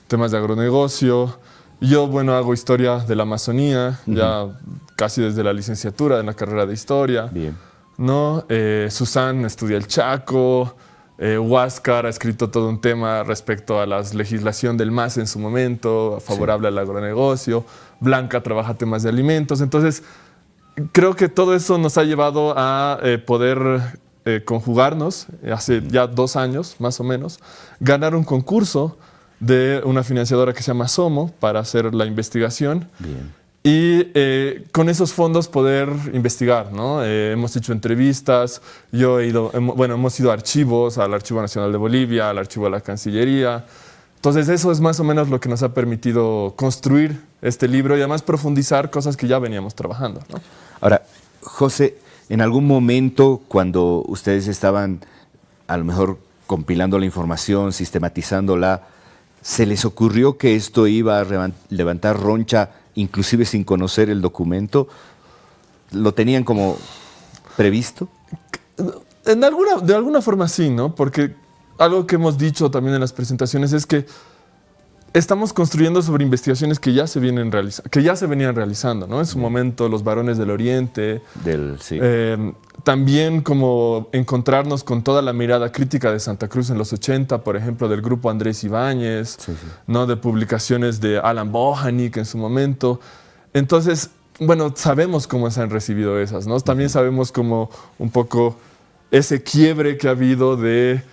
temas de agronegocio. Yo, bueno, hago historia de la Amazonía, ya casi desde la licenciatura, en la carrera de historia. Bien. ¿No? Susan estudia el Chaco, Huáscar ha escrito todo un tema respecto a la legislación del MAS en su momento, favorable al agronegocio. Blanca trabaja temas de alimentos. Entonces, creo que todo eso nos ha llevado a poder conjugarnos, hace ya 2 años más o menos, ganar un concurso de una financiadora que se llama Somo para hacer la investigación. Bien. Y con esos fondos poder investigar, ¿no? Hemos hecho entrevistas, hemos ido a archivos, al Archivo Nacional de Bolivia, al Archivo de la Cancillería. Entonces eso es más o menos lo que nos ha permitido construir este libro y además profundizar cosas que ya veníamos trabajando, ¿no? Ahora, José, en algún momento cuando ustedes estaban a lo mejor compilando la información, sistematizándola, ¿se les ocurrió que esto iba a levantar roncha inclusive sin conocer el documento? ¿Lo tenían como previsto? De alguna forma sí, ¿no? Porque algo que hemos dicho también en las presentaciones es que estamos construyendo sobre investigaciones que ya se venían realizando, ¿no? En su momento, los varones del Oriente. Sí. También como encontrarnos con toda la mirada crítica de Santa Cruz en los 80, por ejemplo, del grupo Andrés Ibáñez, Sí, sí. ¿no? De publicaciones de Alan Bohanik en su momento. Entonces, bueno, sabemos cómo se han recibido esas, ¿no? También sabemos como un poco ese quiebre que ha habido de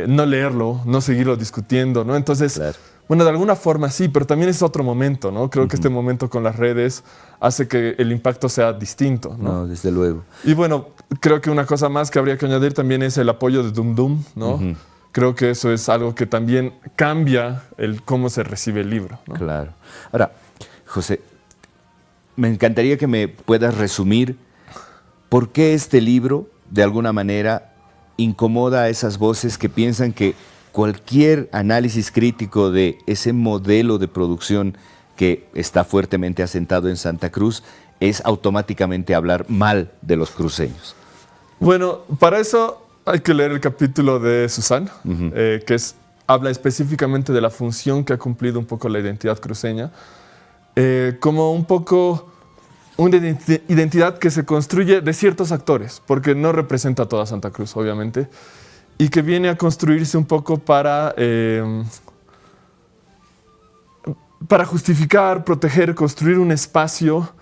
no leerlo, no seguirlo discutiendo, ¿no? Entonces, Claro. bueno, de alguna forma sí, pero también es otro momento, ¿no? Creo que este momento con las redes hace que el impacto sea distinto, ¿no? No, desde luego. Y bueno, creo que una cosa más que habría que añadir también es el apoyo de Dum Dum, ¿no? Creo que eso es algo que también cambia el cómo se recibe el libro, ¿no? Claro. Ahora, José, me encantaría que me puedas resumir por qué este libro, de alguna manera, incomoda a esas voces que piensan que cualquier análisis crítico de ese modelo de producción que está fuertemente asentado en Santa Cruz es automáticamente hablar mal de los cruceños. Bueno, para eso hay que leer el capítulo de Susan, que habla específicamente de la función que ha cumplido un poco la identidad cruceña, como un poco una identidad que se construye de ciertos actores, porque no representa a toda Santa Cruz, obviamente, y que viene a construirse un poco para justificar, proteger, construir un espacio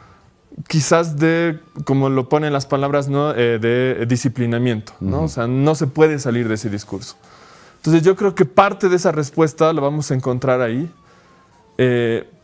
quizás de, como lo ponen las palabras, ¿no? De disciplinamiento, ¿no? O sea, no se puede salir de ese discurso. Entonces yo creo que parte de esa respuesta la vamos a encontrar ahí,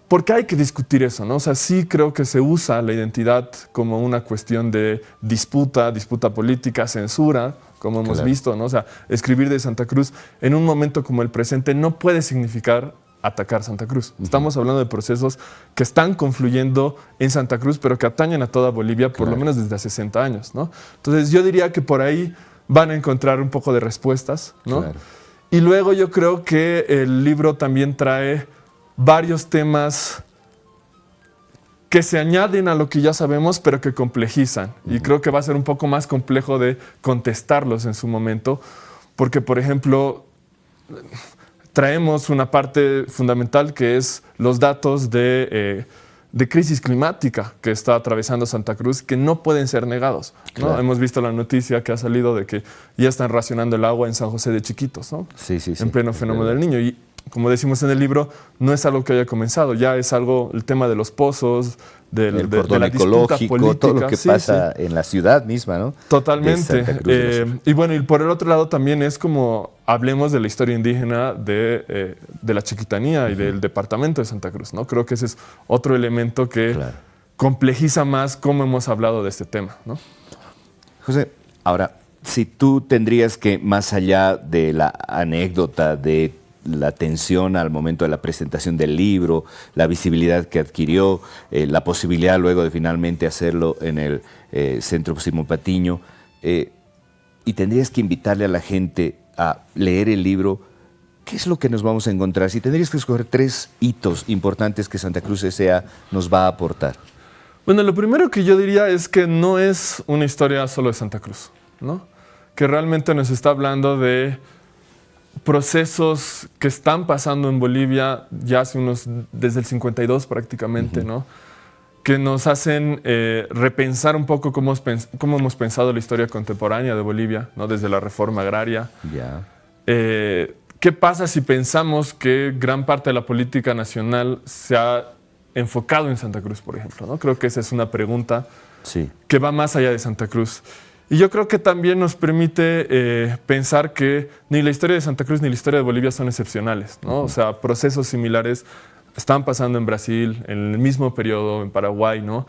porque hay que discutir eso, ¿no? O sea, sí creo que se usa la identidad como una cuestión de disputa política, censura, como hemos visto, ¿no? O sea, escribir de Santa Cruz en un momento como el presente no puede significar atacar Santa Cruz. Estamos hablando de procesos que están confluyendo en Santa Cruz, pero que atañen a toda Bolivia, por lo menos desde hace 60 años, ¿no? Entonces yo diría que por ahí van a encontrar un poco de respuestas, ¿no? Claro. Y luego yo creo que el libro también trae varios temas que se añaden a lo que ya sabemos, pero que complejizan. Y creo que va a ser un poco más complejo de contestarlos en su momento, porque, por ejemplo, traemos una parte fundamental que es los datos de crisis climática que está atravesando Santa Cruz, que no pueden ser negados, ¿no? Claro. Hemos visto la noticia que ha salido de que ya están racionando el agua en San José de Chiquitos, ¿no? Sí, sí, sí. En pleno Es fenómeno verdad. del Niño. Y como decimos en el libro, no es algo que haya comenzado, ya es algo, el tema de los pozos, de El cordón la disputa ecológico, política. todo lo que pasa en la ciudad misma, ¿no? Totalmente. De Santa Cruz de la Sierra. Y bueno, y por el otro lado también es como hablemos de la historia indígena de la Chiquitanía y del departamento de Santa Cruz, ¿no? Creo que ese es otro elemento que Claro. complejiza más cómo hemos hablado de este tema, ¿no? José, ahora, si tú tendrías que, más allá de la anécdota, de la tensión al momento de la presentación del libro, la visibilidad que adquirió, la posibilidad luego de finalmente hacerlo en el Centro Simón Patiño, y tendrías que invitarle a la gente a leer el libro, ¿qué es lo que nos vamos a encontrar? Si tendrías que escoger 3 hitos importantes que Santa Cruz S.A. nos va a aportar. Bueno, lo primero que yo diría es que no es una historia solo de Santa Cruz, ¿no? Que realmente nos está hablando de procesos que están pasando en Bolivia ya desde el 52 prácticamente, ¿no? Que nos hacen repensar un poco cómo hemos pensado la historia contemporánea de Bolivia, ¿no? Desde la reforma agraria. Ya. ¿Qué pasa si pensamos que gran parte de la política nacional se ha enfocado en Santa Cruz, por ejemplo, ¿no? Creo que esa es una pregunta Sí. que va más allá de Santa Cruz. Y yo creo que también nos permite pensar que ni la historia de Santa Cruz ni la historia de Bolivia son excepcionales, ¿no? O sea, procesos similares están pasando en Brasil, en el mismo periodo, en Paraguay, ¿no?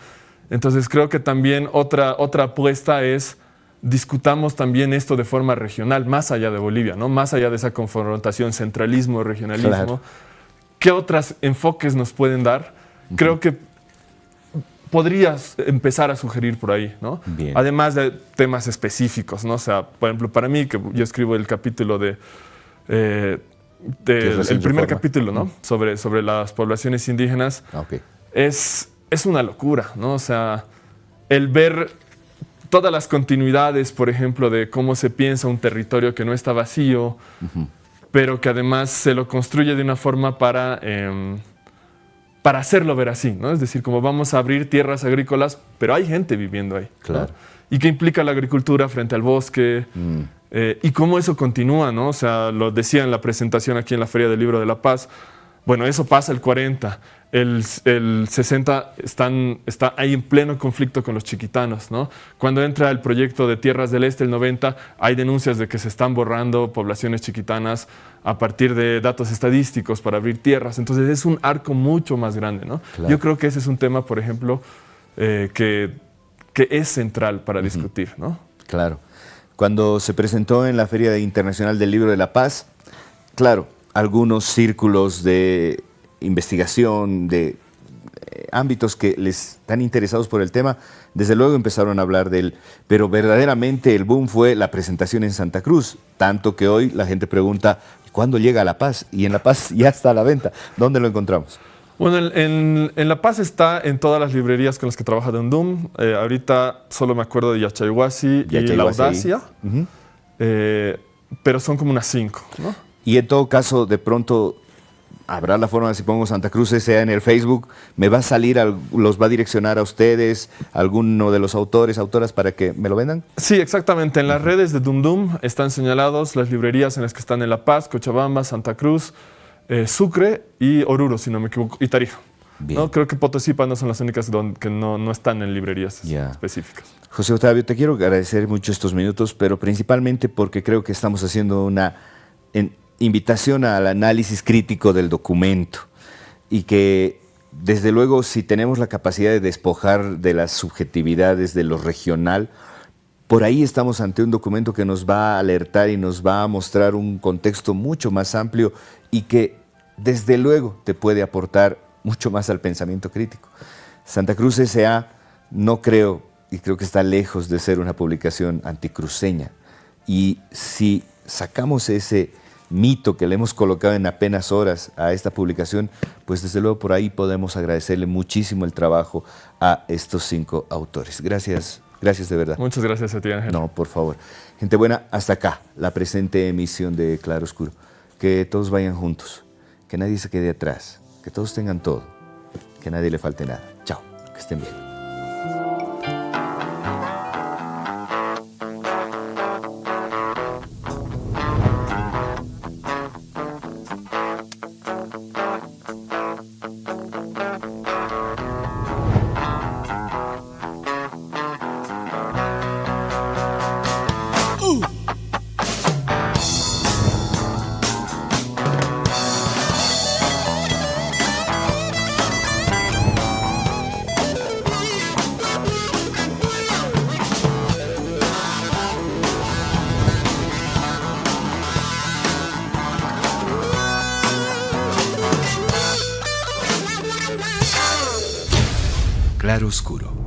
Entonces creo que también otra apuesta es discutamos también esto de forma regional, más allá de Bolivia, ¿no? Más allá de esa confrontación centralismo-regionalismo. Claro. ¿Qué otros enfoques nos pueden dar? Creo que podrías empezar a sugerir por ahí, ¿no? Bien. Además de temas específicos, ¿no? O sea, por ejemplo, para mí, que yo escribo el capítulo el primer capítulo, ¿no? Sobre las poblaciones indígenas, Ok. es una locura, ¿no? O sea, el ver todas las continuidades, por ejemplo, de cómo se piensa un territorio que no está vacío, pero que además se lo construye de una forma para hacerlo ver así, ¿no? Es decir, como vamos a abrir tierras agrícolas, pero hay gente viviendo ahí, ¿no? Claro. ¿Y qué implica la agricultura frente al bosque? Y cómo eso continúa, ¿no? O sea, lo decía en la presentación aquí en la Feria del Libro de La Paz. Bueno, eso pasa el 40. El 60 está ahí en pleno conflicto con los chiquitanos, ¿no? Cuando entra el proyecto de Tierras del Este, el 90, hay denuncias de que se están borrando poblaciones chiquitanas a partir de datos estadísticos para abrir tierras. Entonces es un arco mucho más grande, ¿no? Claro. Yo creo que ese es un tema, por ejemplo, que es central para discutir, ¿no? Claro. Cuando se presentó en la Feria Internacional del Libro de La Paz, claro, algunos círculos de investigación, de ámbitos que les están interesados por el tema, desde luego empezaron a hablar de él, pero verdaderamente el boom fue la presentación en Santa Cruz, tanto que hoy la gente pregunta, ¿cuándo llega a La Paz? Y en La Paz ya está a la venta. ¿Dónde lo encontramos? Bueno, en La Paz está en todas las librerías con las que trabaja Dundum. Ahorita solo me acuerdo de Yachayhuasi y La Audacia, pero son como unas 5, ¿no? Y en todo caso, de pronto, habrá la forma, si pongo Santa Cruz S.A. en el Facebook, me va a salir, los va a direccionar a ustedes, alguno de los autores, autoras, para que me lo vendan. Sí, exactamente. En las redes de Dundum están señalados las librerías en las que están en La Paz, Cochabamba, Santa Cruz, Sucre y Oruro, si no me equivoco, y Tarija. ¿No? Creo que Potosí y Pando son las únicas que no están en librerías específicas. José Octavio, te quiero agradecer mucho estos minutos, pero principalmente porque creo que estamos haciendo una invitación al análisis crítico del documento y que, desde luego, si tenemos la capacidad de despojar de las subjetividades de lo regional, por ahí estamos ante un documento que nos va a alertar y nos va a mostrar un contexto mucho más amplio y que, desde luego, te puede aportar mucho más al pensamiento crítico. Santa Cruz S.A. no creo, y creo que está lejos de ser una publicación anticruceña. Y si sacamos ese mito que le hemos colocado en apenas horas a esta publicación, pues desde luego por ahí podemos agradecerle muchísimo el trabajo a estos 5 autores. Gracias, gracias de verdad. Muchas gracias a ti, Ángel. No, por favor. Gente buena, hasta acá la presente emisión de Claro Oscuro. Que todos vayan juntos, que nadie se quede atrás, que todos tengan todo, que a nadie le falte nada. Chao, que estén bien. Claroscuro.